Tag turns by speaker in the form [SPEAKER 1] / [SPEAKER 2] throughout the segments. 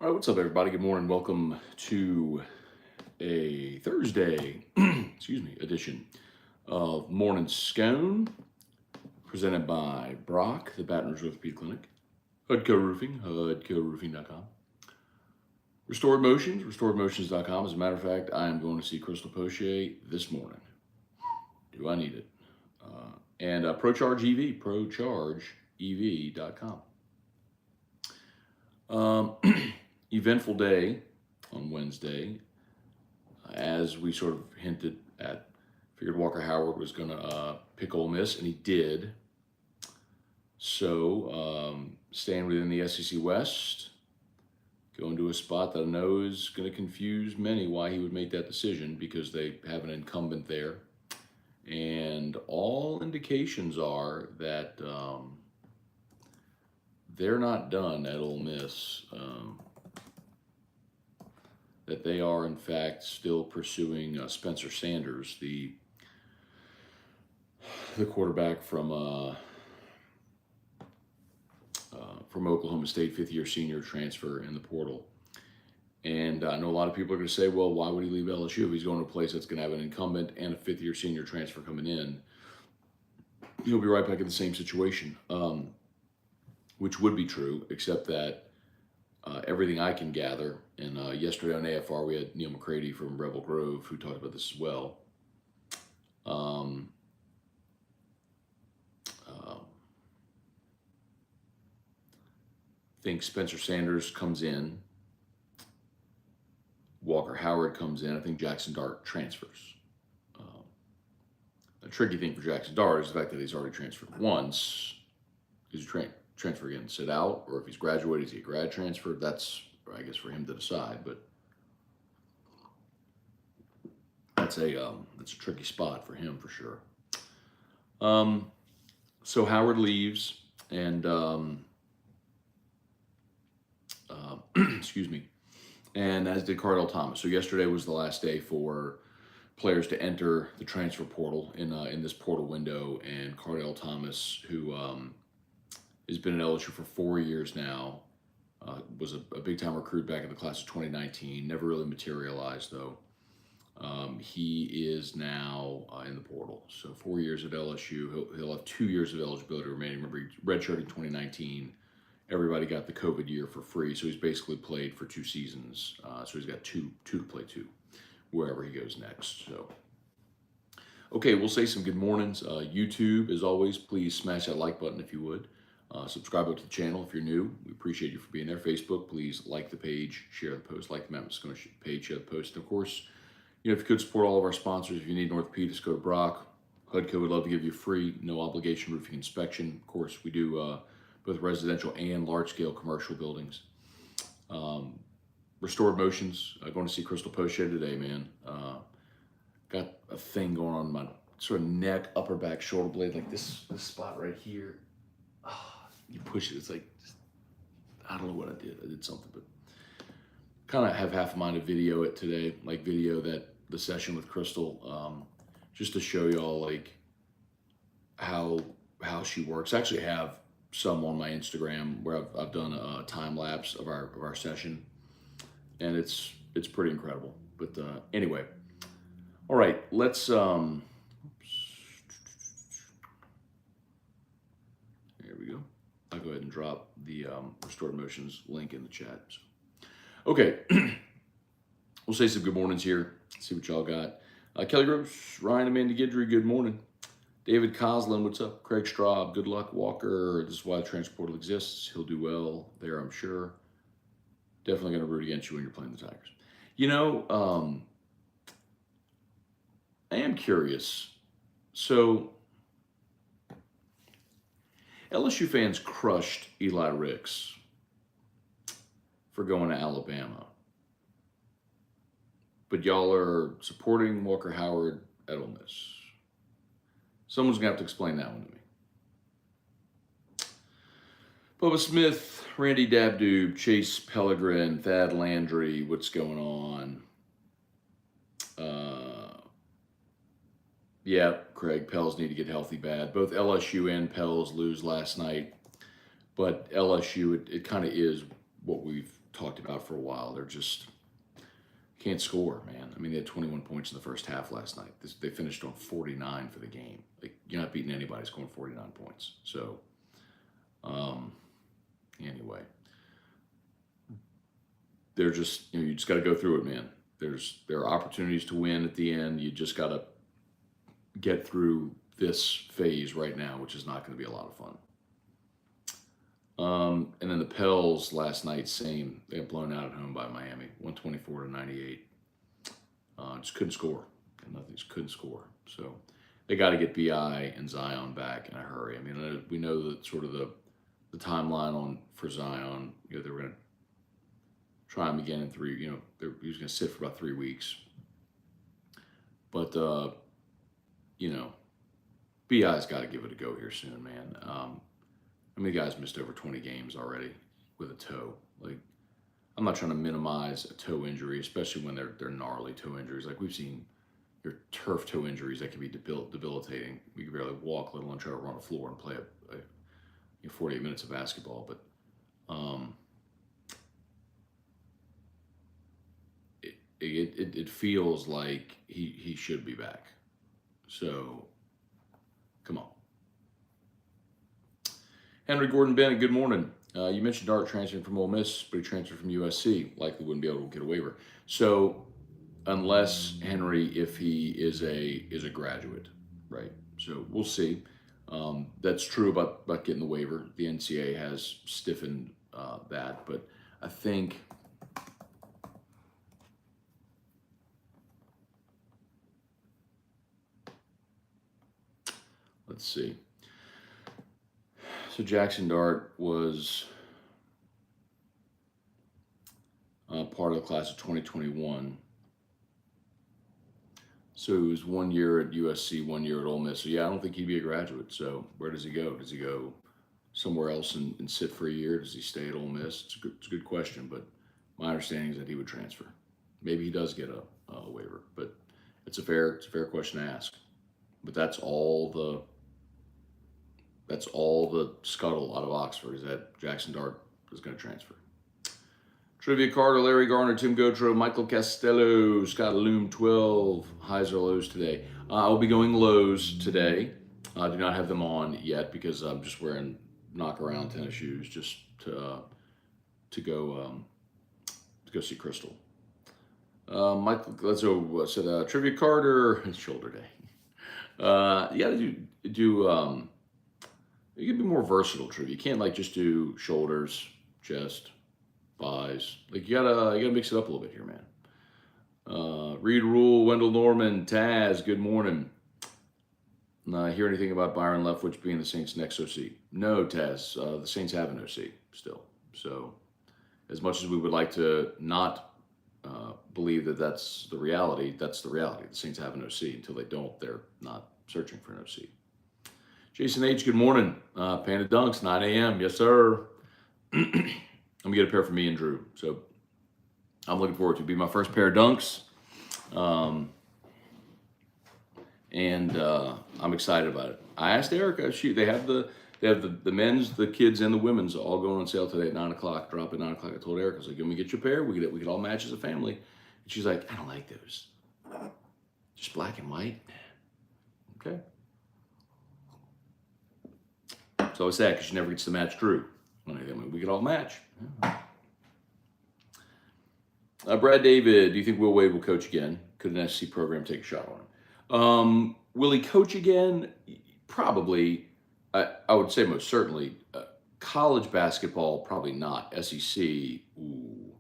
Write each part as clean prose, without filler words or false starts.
[SPEAKER 1] All right, what's up, everybody? Good morning. Welcome to a Thursday, edition of Morning Scone, presented by Brock, the Baton Rouge Orthopedic Clinic, Hudco Roofing, hudcoroofing.com, Restored Motions, restoredmotions.com. As a matter of fact, I am going to see Crystal Poche this morning. Do I need it? And ProCharge EV, prochargeev.com. Eventful day on Wednesday, as we sort of hinted at. Figured Walker Howard was going to pick Ole Miss, and he did. So, staying within the SEC West, going to a spot that I know is going to confuse many why he would make that decision, because they have an incumbent there. And all indications are that they're not done at Ole Miss. That they are, in fact, still pursuing Spencer Sanders, the quarterback from Oklahoma State, fifth-year senior transfer in the portal. And I know a lot of people are going to say, well, why would he leave LSU if he's going to a place that's going to have an incumbent and a fifth-year senior transfer coming in? He'll be right back in the same situation, which would be true, except that everything I can gather, and yesterday on AFR we had Neil McCready from Rebel Grove who talked about this as well. I think Spencer Sanders comes in, Walker Howard comes in, I think Jackson Dart transfers. A tricky thing for Jackson Dart is the fact that he's already transferred once. He's transfer again, sit out, or if he's graduated, is he a grad transfer? That's, I guess, for him to decide. But that's a tricky spot for him for sure. So Howard leaves, and excuse me, and as did Kardell Thomas. So yesterday was the last day for players to enter the transfer portal in this portal window, and Kardell Thomas, who has been at LSU for 4 years now, was a big-time recruit back in the class of 2019, never really materialized, though. He is now in the portal. So 4 years at LSU. He'll have 2 years of eligibility remaining. Remember, he redshirted in 2019. Everybody got the COVID year for free, so he's basically played for 2 seasons. So he's got two to play to, wherever he goes next. So, okay, we'll say some good mornings. YouTube, as always, please smash that like button if you would. Subscribe to the channel if you're new. We appreciate you for being there. Facebook, please like the page, share the post, like the Matt Scone page, share the post. And of course, if you could support all of our sponsors, if you need an orthopedist, go to Brock. Hudco would love to give you a free, no obligation roofing inspection. Of course, we do both residential and large-scale commercial buildings. Restored Motions, going to see Crystal Poche today, man. Got a thing going on my sort of neck, upper back, shoulder blade, like this spot right here. You push it, it's like, I don't know what I did. I did something, but kind of have half a mind to video it today, like video that the session with Crystal, just to show y'all like how she works. I actually have some on my Instagram where I've done a time lapse of our session, and it's pretty incredible. But anyway, all right, let's there we go. I'll go ahead and drop the Restored Motions link in the chat. So, okay, we'll say some good mornings here. See what y'all got. Kelly Gross, Ryan, Amanda Guidry, good morning. David Coslin, what's up? Craig Straub, good luck, Walker. This is why the transfer portal exists. He'll do well there, I'm sure. Definitely going to root against you when you're playing the Tigers. You know, I am curious. So, LSU fans crushed Eli Ricks for going to Alabama. But y'all are supporting Walker Howard at Ole Miss. Someone's going to have to explain that one to me. Bubba Smith, Randy Dabdoob, Chase Pellegrin, Thad Landry, what's going on? Yeah, Craig, Pels need to get healthy bad. Both LSU and Pels lose last night. But LSU, it kind of is what we've talked about for a while. They're just can't score, man. I mean, they had 21 points in the first half last night. They finished on 49 for the game. Like, you're not beating anybody scoring 49 points. So, anyway, they're just, you just got to go through it, man. There are opportunities to win at the end. You just got to get through this phase right now, which is not going to be a lot of fun. And then the Pels last night, same. They got blown out at home by Miami, 124-98. Just couldn't score. Nothing, just couldn't score. So they got to get BI and Zion back in a hurry. I mean, we know that sort of the timeline for Zion. They were going to try him again in 3. He was going to sit for about 3 weeks. But BI's got to give it a go here soon, man. I mean, the guy's missed over 20 games already with a toe. Like, I'm not trying to minimize a toe injury, especially when they're gnarly toe injuries. Like, we've seen your turf toe injuries that can be debilitating. You can barely walk, let alone try to run a floor and play 48 minutes of basketball. But it feels like he should be back. So, come on. Henry Gordon Bennett, good morning. You mentioned Dart transferring from Ole Miss, but he transferred from USC. Likely wouldn't be able to get a waiver. So, unless Henry, if he is a graduate, right? So we'll see. That's true about getting the waiver. The NCAA has stiffened that, but I think let's see. So Jackson Dart was part of the class of 2021. So he was 1 year at USC, 1 year at Ole Miss. So yeah, I don't think he'd be a graduate. So where does he go? Does he go somewhere else and sit for a year? Does he stay at Ole Miss? It's a good question, but my understanding is that he would transfer. Maybe he does get a waiver, but it's a fair question to ask. But that's all the scuttle out of Oxford, is that Jackson Dart is going to transfer. Trivia Carter, Larry Garner, Tim Gautreaux, Michael Costello, Scott Loom, 12 highs or lows today. I'll be going lows today. I do not have them on yet because I'm just wearing knock-around tennis shoes just to go see Crystal. Michael Glezo said, Trivia Carter, it's shoulder day. You got to do you can be more versatile trivia. You can't just do shoulders, chest, thighs. Like you gotta mix it up a little bit here, man. Reed Rule, Wendell Norman, Taz, good morning. Hear anything about Byron Leftwich being the Saints' next OC? No, Taz. The Saints have an OC still. So as much as we would like to not believe that that's the reality, that's the reality. The Saints have an OC. Until they don't, they're not searching for an OC. Jason H., good morning. Panda Dunks, 9 a.m. Yes, sir. I'm going to get a pair for me and Drew. So I'm looking forward to it. It'll be my first pair of Dunks. And I'm excited about it. I asked Erica, they have the men's, the kids, and the women's all going on sale today at 9 o'clock. Drop at 9 o'clock. I told Erica, I was like, can we get you a pair? We could all match as a family. And she's like, I don't like those. Just black and white. Okay. So I was sad because she never gets to match Drew. We could all match. Brad David, do you think Will Wade will coach again? Could an SEC program take a shot on him? Will he coach again? Probably. I would say most certainly. College basketball, probably not. SEC, ooh.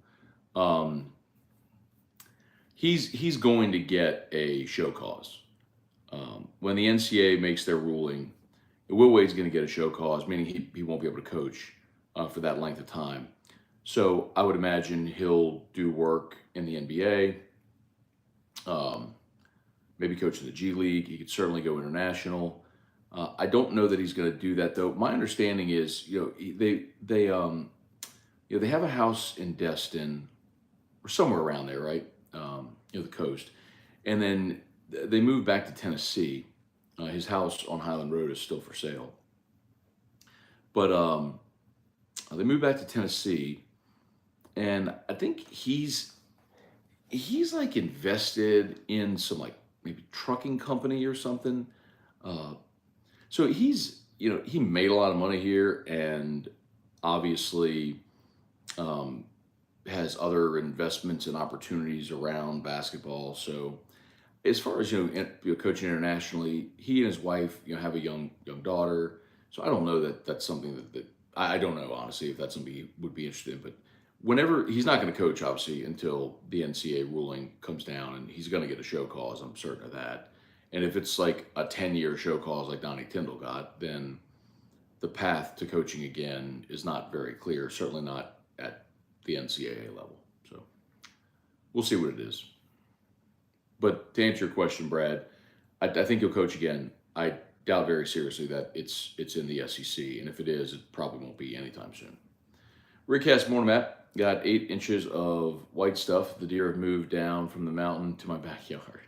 [SPEAKER 1] He's going to get a show cause. When the NCAA makes their ruling, Will Wade's going to get a show cause, meaning he won't be able to coach for that length of time. So I would imagine he'll do work in the NBA, maybe coach in the G League. He could certainly go international. I don't know that he's going to do that, though. My understanding is, they have a house in Destin or somewhere around there, right? The coast, and then they moved back to Tennessee. His house on Highland Road is still for sale. But they moved back to Tennessee, and I think he's like invested in some like maybe trucking company or something. Uh, so he made a lot of money here, and obviously um, has other investments and opportunities around basketball. So as far as coaching internationally, he and his wife have a young daughter. So I don't know that that's something that I don't know honestly if that's something he would be interested in. But whenever he's not going to coach obviously until the NCAA ruling comes down, and he's going to get a show cause. I'm certain of that. And if it's like a 10-year show cause like Donnie Tyndall got, then the path to coaching again is not very clear. Certainly not at the NCAA level. So we'll see what it is. But to answer your question, Brad, I think he'll coach again. I doubt very seriously that it's in the SEC, and if it is, it probably won't be anytime soon. Recast morning, Matt. Got 8 inches of white stuff. The deer have moved down from the mountain to my backyard.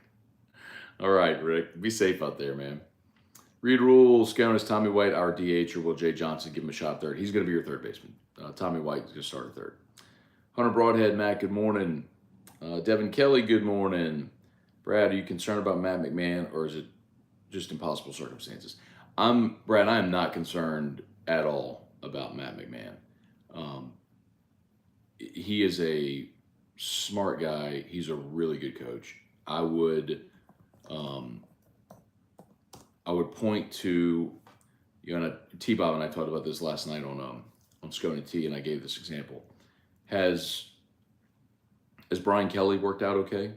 [SPEAKER 1] All right, Rick. Be safe out there, man. Read rules. Scone is Tommy White, our DH, or will Jay Johnson give him a shot third? He's going to be your third baseman. Tommy White is going to start at third. Hunter Broadhead, Matt, good morning. Devin Kelly, good morning. Brad, are you concerned about Matt McMahon, or is it just impossible circumstances? Brad, I am not concerned at all about Matt McMahon. He is a smart guy. He's a really good coach. I would point to, T-Bob and I talked about this last night on Scone and T, and I gave this example. Has Brian Kelly worked out okay?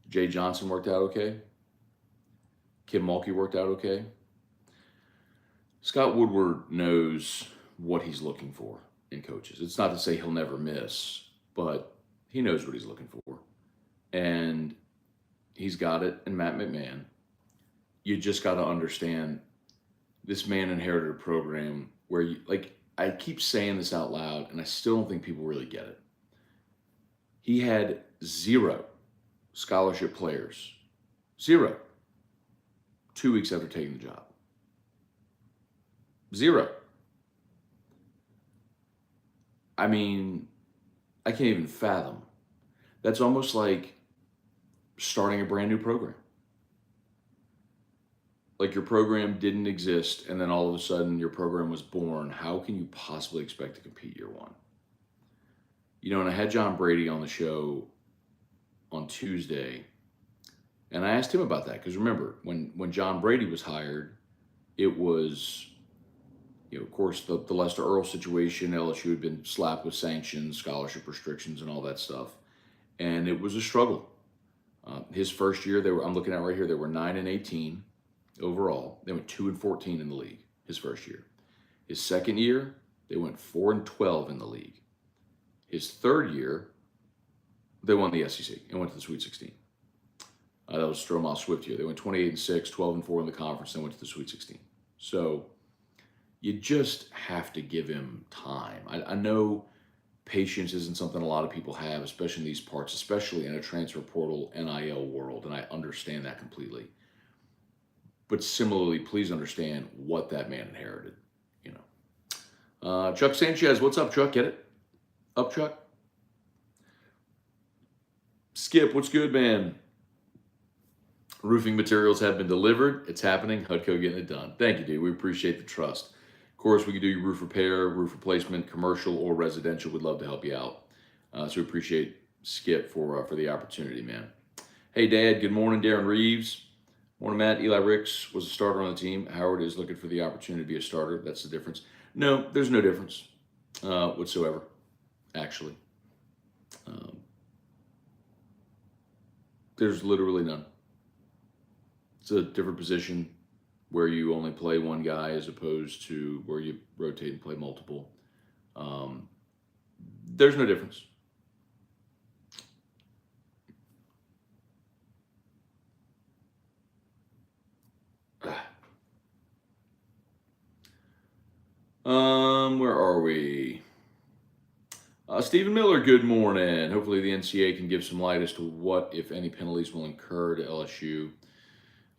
[SPEAKER 1] Jay Johnson worked out okay? Kim Mulkey worked out okay? Scott Woodward knows what he's looking for in coaches. It's not to say he'll never miss, but he knows what he's looking for. And he's got it in Matt McMahon. You just got to understand this man inherited a program where I keep saying this out loud, and I still don't think people really get it. He had 0 scholarship players. 0. 2 weeks after taking the job. 0. I mean, I can't even fathom. That's almost like starting a brand new program. Like your program didn't exist, and then all of a sudden your program was born. How can you possibly expect to compete year one? And I had John Brady on the show on Tuesday, and I asked him about that, because remember, when John Brady was hired, it was, of course, the Lester Earl situation. LSU had been slapped with sanctions, scholarship restrictions, and all that stuff, and it was a struggle. His first year, I'm looking at right here, they were 9-18 overall. They went 2-14 in the league his first year. His second year, they went 4-12 in the league. His third year, they won the SEC and went to the Sweet 16. That was Stromae Swift year. They went 28-6, 12-4 in the conference, and went to the Sweet 16. So you just have to give him time. I know patience isn't something a lot of people have, especially in these parts, especially in a transfer portal NIL world, and I understand that completely. But similarly, please understand what that man inherited. Chuck Sanchez, what's up, Chuck? Get it? Up, Chuck? Skip, what's good, man? Roofing materials have been delivered. It's happening. HUDCO getting it done. Thank you, dude. We appreciate the trust. Of course, we can do your roof repair, roof replacement, commercial or residential. We'd love to help you out. So we appreciate Skip for the opportunity, man. Hey, Dad. Good morning, Darren Reeves. Morning, Matt. Eli Ricks was a starter on the team. Howard is looking for the opportunity to be a starter. That's the difference. No, there's no difference whatsoever, actually. There's literally none. It's a different position where you only play one guy as opposed to where you rotate and play multiple. There's no difference. Where are we? Stephen Miller, good morning. Hopefully the NCAA can give some light as to what, if any, penalties will incur to LSU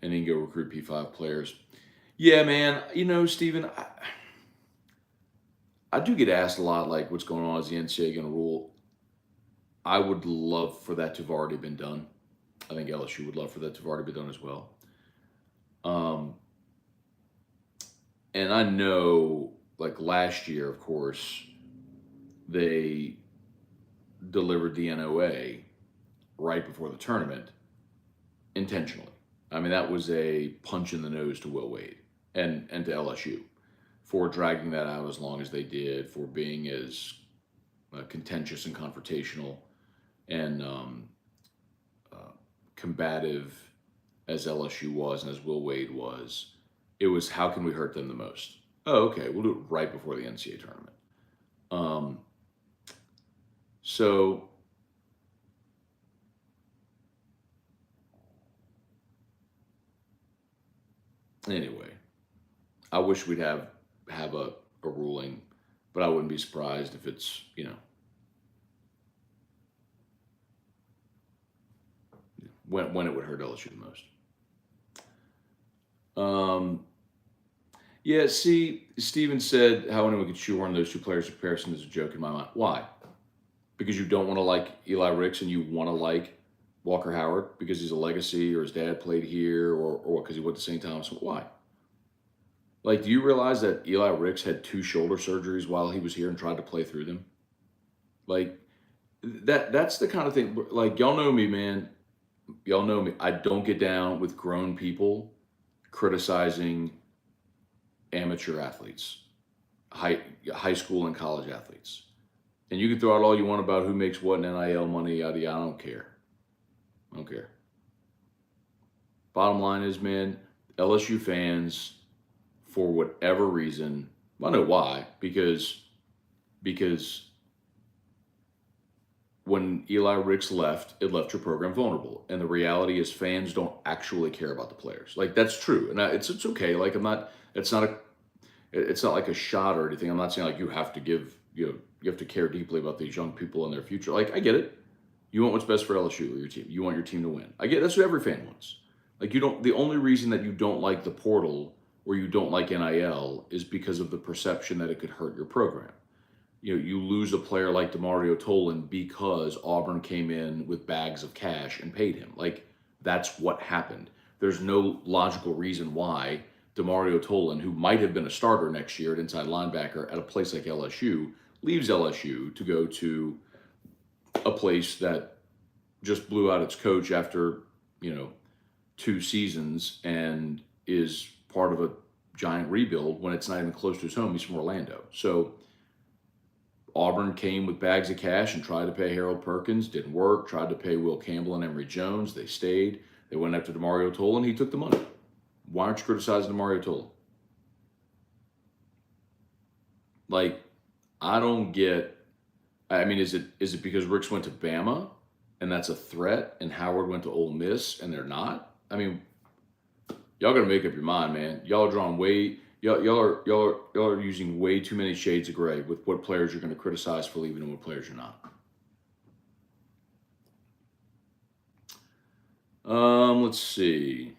[SPEAKER 1] and then go recruit P5 players. Yeah, man. Stephen, I do get asked a lot, like, what's going on? Is the NCAA going to rule? I would love for that to have already been done. I think LSU would love for that to have already been done as well. Um, and I know, like last year, of course, they delivered the NOA right before the tournament intentionally. I mean, that was a punch in the nose to Will Wade and to LSU for dragging that out as long as they did, for being as contentious and confrontational and combative as LSU was and as Will Wade was. It was, how can we hurt them the most? Oh, okay, we'll do it right before the NCAA tournament. So anyway, I wish we'd have a ruling, but I wouldn't be surprised if it's, when it would hurt LSU the most. Yeah, see, Steven said how anyone could shoehorn those two players' comparison is a joke in my mind. Why? Because you don't want to like Eli Ricks and you want to like Walker Howard because he's a legacy or his dad played here or because he went to St. Thomas. Why? Like, do you realize that Eli Ricks had 2 shoulder surgeries while he was here and tried to play through them? Like, that's the kind of thing, like, y'all know me, man. Y'all know me. I don't get down with grown people criticizing amateur athletes, high school and college athletes. And you can throw out all you want about who makes what in NIL money, yada, yada. I don't care. I don't care. Bottom line is, man, LSU fans, for whatever reason, I know why, because when Eli Ricks left, it left your program vulnerable. And the reality is fans don't actually care about the players. Like, that's true. And it's okay. Like, it's not like a shot or anything. I'm not saying like you have to care deeply about these young people and their future. Like, I get it. You want what's best for LSU or your team. You want your team to win. I get it. That's what every fan wants. Like, the only reason that you don't like the portal or you don't like NIL is because of the perception that it could hurt your program. You lose a player like DeMario Tolan because Auburn came in with bags of cash and paid him. Like, that's what happened. There's no logical reason why DeMario Tolan, who might have been a starter next year at inside linebacker at a place like LSU, leaves LSU to go to a place that just blew out its coach after, 2 seasons and is part of a giant rebuild when it's not even close to his home. He's from Orlando. So Auburn came with bags of cash and tried to pay Harold Perkins. Didn't work. Tried to pay Will Campbell and Emory Jones. They stayed. They went after DeMario Tolan. He took the money. Why aren't you criticizing DeMario Tolan? Like, I don't get. I mean, is it because Ricks went to Bama and that's a threat, and Howard went to Ole Miss and they're not? I mean, y'all gotta make up your mind, man. Y'all are drawing way. Y'all are using way too many shades of gray with what players you're going to criticize for leaving and what players you're not. Let's see.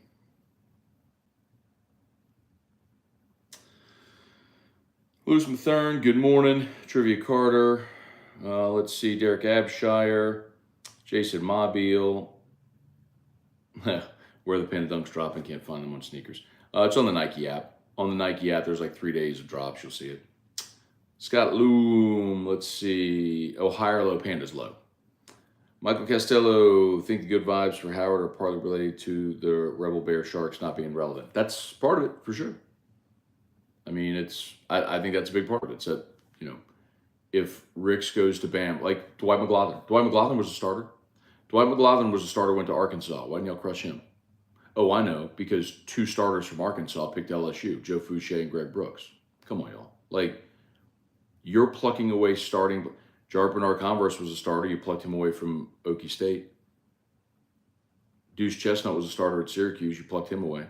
[SPEAKER 1] Louis Mathern, good morning. Trivia Carter. Let's see. Derek Abshire. Jason Mobile. Where the pin dumps drop and can't find them on sneakers. It's on the Nike app. On the Nike app, there's like 3 days of drops. You'll see it. Scott Loom. Let's see. Oh, high or low? Panda's low. Michael Costello. Think the good vibes for Howard are partly related to the Rebel Bear Sharks not being relevant. That's part of it, for sure. I mean, I think that's a big part of it. It's that, if Ricks goes to Bam, like Dwight McGlothern. Dwight McGlothern was a starter. Dwight McGlothern was a starter, went to Arkansas. Why didn't y'all crush him? Oh, I know, because 2 starters from Arkansas picked LSU, Joe Fouché and Greg Brooks. Come on, y'all. Like, you're plucking away starting. Jared Bernard-Converse was a starter. You plucked him away from Okie State. Deuce Chestnut was a starter at Syracuse. You plucked him away.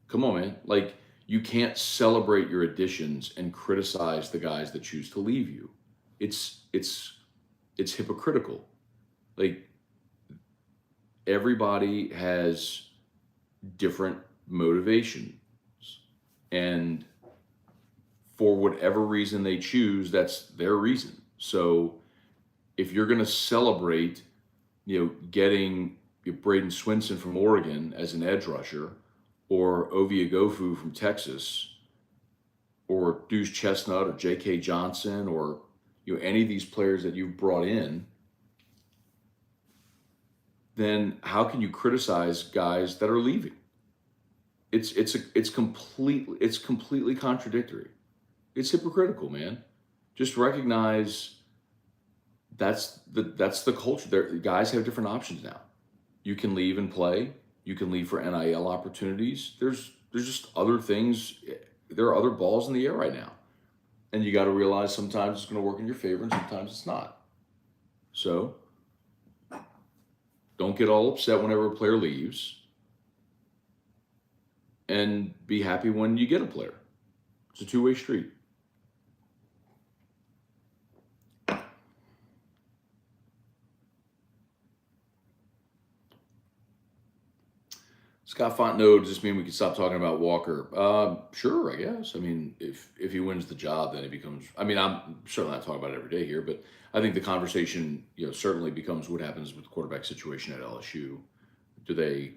[SPEAKER 1] Come on, man. Like, you can't celebrate your additions and criticize the guys that choose to leave you. It's hypocritical. Like, everybody has different motivations. And for whatever reason they choose, that's their reason. So if you're going to celebrate, getting Braden Swinson from Oregon as an edge rusher, or Ovi Agofu from Texas, or Deuce Chestnut, or J.K. Johnson, or any of these players that you've brought in, then how can you criticize guys that are leaving? It's completely contradictory. It's hypocritical, man. Just recognize that's the culture. Guys have different options now. You can leave and play. You can leave for NIL opportunities. There's just other things. There are other balls in the air right now, and you got to realize sometimes it's going to work in your favor and sometimes it's not. So don't get all upset whenever a player leaves, and be happy when you get a player. It's a two-way street. Scott Fontenot, does this mean we can stop talking about Walker? Sure, I guess. I mean, if he wins the job, then it becomes. I mean, I'm certainly not talking about it every day here, but I think the conversation, certainly becomes what happens with the quarterback situation at LSU. Do they,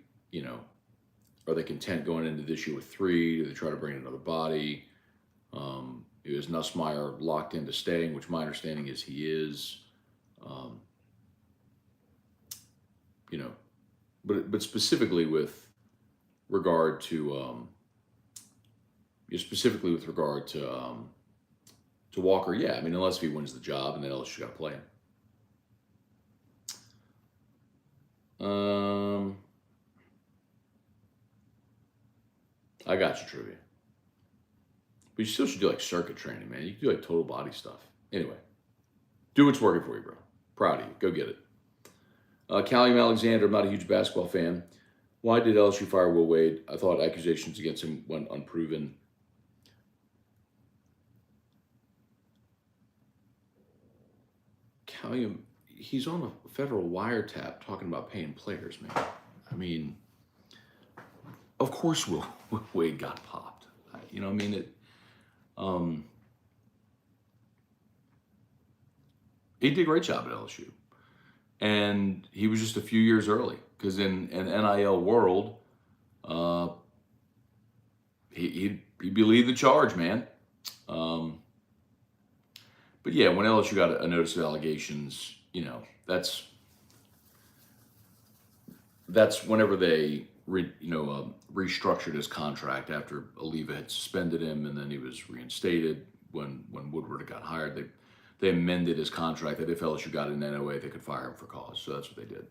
[SPEAKER 1] are they content going into this year with 3? Do they try to bring in another body? Is Nussmeier locked into staying, which my understanding is he is. But specifically with regard to Walker, yeah. I mean, unless he wins the job, and then LSU got to play him. I got you, trivia. But you still should do like circuit training, man. You can do like total body stuff. Anyway, do what's working for you, bro. Proud of you. Go get it. Callum Alexander, I'm not a huge basketball fan. Why did LSU fire Will Wade? I thought accusations against him went unproven. Callum, he's on a federal wiretap talking about paying players, man. I mean, of course Will Wade got popped. He did a great job at LSU. And he was just a few years early, because in an NIL world, he'd be leading the charge, man. But yeah, when LSU got a notice of allegations, that's whenever they restructured his contract after Oliva had suspended him, and then he was reinstated when Woodward had got hired. They amended his contract that if LSU got an NOA, they could fire him for cause. So that's what they did.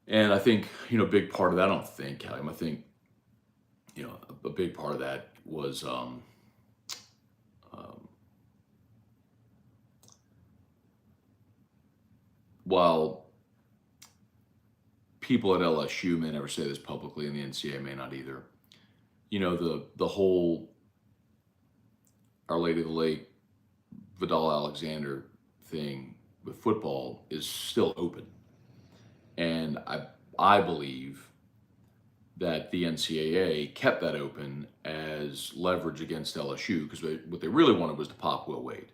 [SPEAKER 1] And I think, a big part of that, I don't think, Callum, I think, a big part of that was while people at LSU may never say this publicly, and the NCAA may not either, the whole Our Lady of the Lake, Vidal Alexander thing with football is still open. And I believe that the NCAA kept that open as leverage against LSU, because what they really wanted was to pop Will Wade.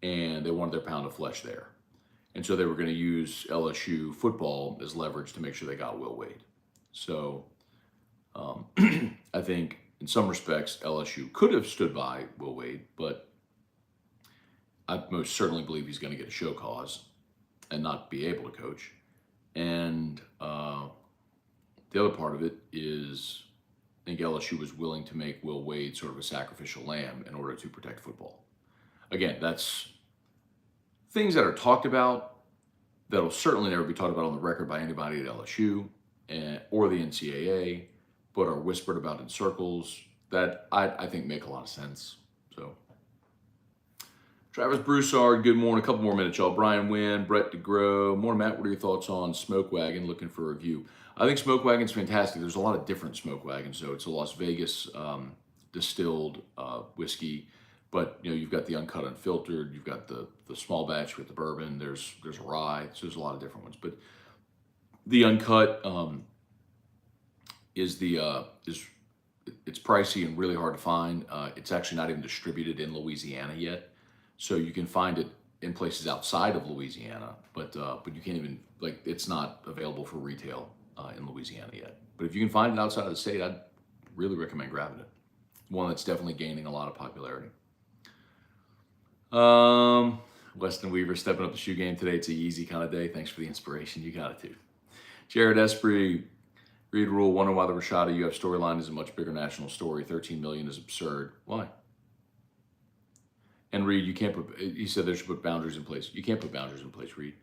[SPEAKER 1] And they wanted their pound of flesh there. And so they were going to use LSU football as leverage to make sure they got Will Wade. So I think in some respects, LSU could have stood by Will Wade, but I most certainly believe he's going to get a show cause and not be able to coach. And the other part of it is, I think LSU was willing to make Will Wade sort of a sacrificial lamb in order to protect football. Again, that's things that are talked about that will certainly never be talked about on the record by anybody at LSU or the NCAA, but are whispered about in circles that I think make a lot of sense. So, Travis Broussard, good morning. A couple more minutes, y'all. Brian Wynn, Brett DeGrow. Morning, Matt. What are your thoughts on Smoke Wagon? Looking for a review. I think Smoke Wagon's fantastic. There's a lot of different Smoke Wagons. So it's a Las Vegas distilled whiskey, but you've got the uncut, unfiltered. You've got the small batch with the bourbon. There's a rye. So there's a lot of different ones. But the uncut is it's pricey and really hard to find. It's actually not even distributed in Louisiana yet, so you can find it in places outside of Louisiana, but you can't even, like, it's not available for retail in Louisiana yet. But if you can find it outside of the state, I'd really recommend grabbing it. One that's definitely gaining a lot of popularity. Weston Weaver stepping up the shoe game today. It's a Yeezy kind of day. Thanks for the inspiration. You got it too. Jared Esprit, read rule, wonder why the Rashada UF storyline is a much bigger national story. 13 million is absurd. Why? And Reed, you can't put, he said they should put boundaries in place. You can't put boundaries in place, Reed.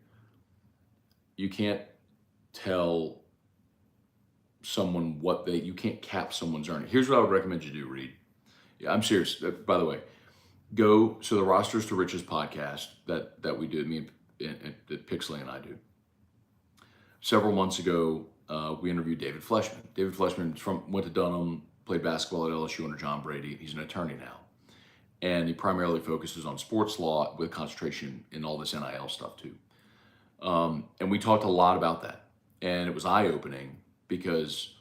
[SPEAKER 1] You can't tell someone what you can't cap someone's earning. Here's what I would recommend you do, Reed. Yeah, I'm serious. By the way, so the Rosters to Riches podcast that we do, me and Pixley and I do. Several months ago, we interviewed David Fleshman. David Fleshman went to Dunham, played basketball at LSU under John Brady. He's an attorney now. And he primarily focuses on sports law with concentration in all this NIL stuff too. And we talked a lot about that. And it was eye-opening because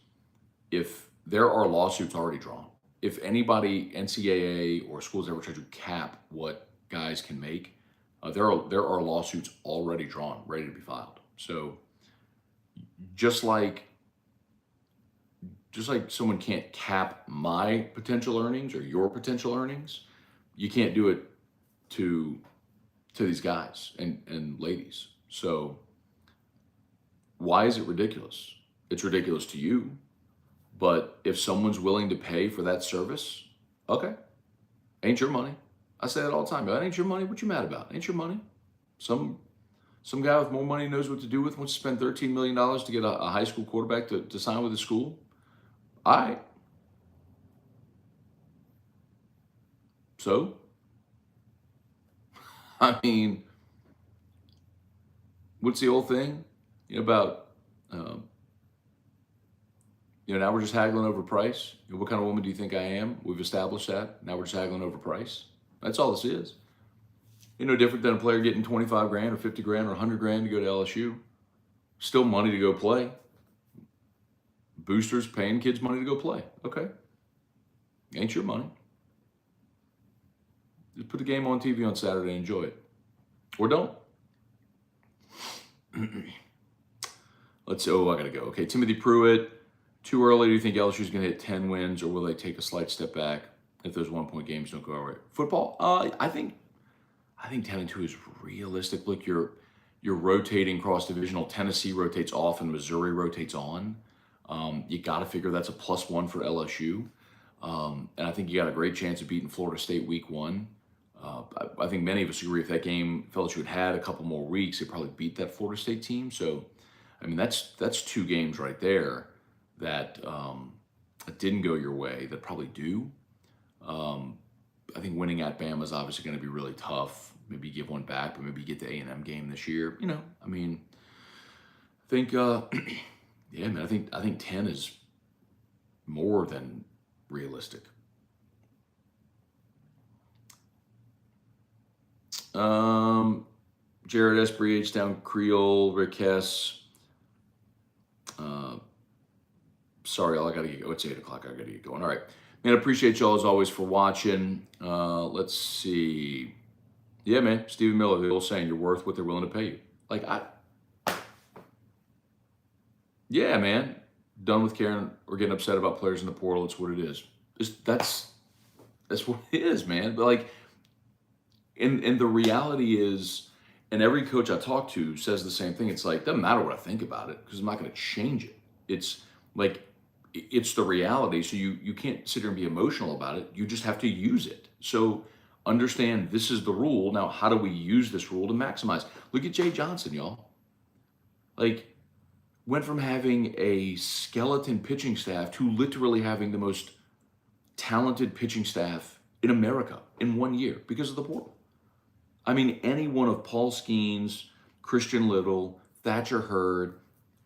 [SPEAKER 1] if there are lawsuits already drawn, if anybody, NCAA or schools ever try to cap what guys can make, there are lawsuits already drawn, ready to be filed. So just like someone can't cap my potential earnings or your potential earnings, you can't do it to these guys and ladies. So why is it ridiculous? It's ridiculous to you, but if someone's willing to pay for that service, okay, ain't your money. I say that all the time. That ain't your money. What you mad about? Ain't your money. Some guy with more money knows what to do with, wants to spend $13 million to get a high school quarterback to sign with a school. All right. So, I mean, what's the old thing about, now we're just haggling over price. What kind of woman do you think I am? We've established that. Now we're just haggling over price. That's all this is. No different than a player getting 25 grand or 50 grand or 100 grand to go to LSU. Still money to go play. Boosters paying kids money to go play. Okay. Ain't your money. Just put the game on TV on Saturday and enjoy it. Or don't. I gotta go. Okay, Timothy Pruitt. Too early, do you think LSU's gonna hit 10 wins, or will they take a slight step back if those 1-point games don't go our way? Football, I think 10-2 is realistic. Look, you're rotating cross-divisional. Tennessee rotates off and Missouri rotates on. You got to figure that's a +1 for LSU. And I think you got a great chance of beating Florida State week 1. I think many of us agree if that game, if LSU had a couple more weeks, they'd probably beat that Florida State team. So, I mean, that's 2 games right there that didn't go your way that probably do. I think winning at Bama is obviously going to be really tough. Maybe give one back, but maybe get the A&M game this year. I mean, I think, yeah, man, I think 10 is more than realistic. Jared Esprit, H-Town Creole, Rick Hess. Sorry, I gotta get going. It's 8 o'clock. I gotta get going. All right. Man, I appreciate y'all as always for watching. Let's see. Yeah, man. Stephen Miller, they're all saying you're worth what they're willing to pay you. Yeah, man. Done with caring or getting upset about players in the portal. It's what it is. That's what it is, man. But and the reality is, and every coach I talk to says the same thing. It's doesn't matter what I think about it because I'm not going to change it. It's it's the reality. So you can't sit here and be emotional about it. You just have to use it. So understand this is the rule. Now, how do we use this rule to maximize? Look at Jay Johnson, y'all. Went from having a skeleton pitching staff to literally having the most talented pitching staff in America in 1 year because of the portal. I mean, any one of Paul Skeens, Christian Little, Thatcher Hurd,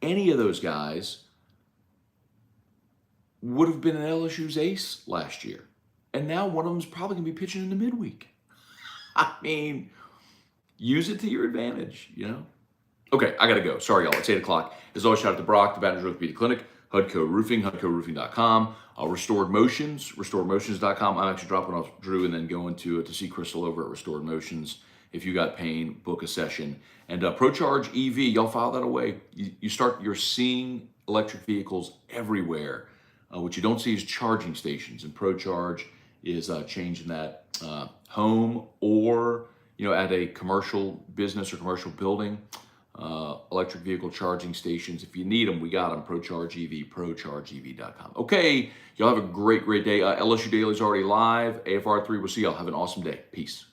[SPEAKER 1] any of those guys would have been an LSU's ace last year. And now one of them's probably going to be pitching in the midweek. I mean, use it to your advantage, Okay, I got to go. Sorry, y'all. It's 8 o'clock. As always, shout out to Brock, the Baton Rouge Orthopedic Clinic, HUDCO Roofing, HUDCOroofing.com. Restored Motions, restoredmotions.com. I'm actually dropping off Drew and then going to see Crystal over at Restored Motions. If you got pain, book a session. And ProCharge EV, y'all file that away. You're seeing electric vehicles everywhere. What you don't see is charging stations, and ProCharge is changing that. Home or at a commercial business or commercial building, electric vehicle charging stations. If you need them, we got them. ProCharge EV, ProChargeEV.com. Okay, y'all have a great day. LSU Daily is already live. AFR3, we'll see y'all. Have an awesome day. Peace.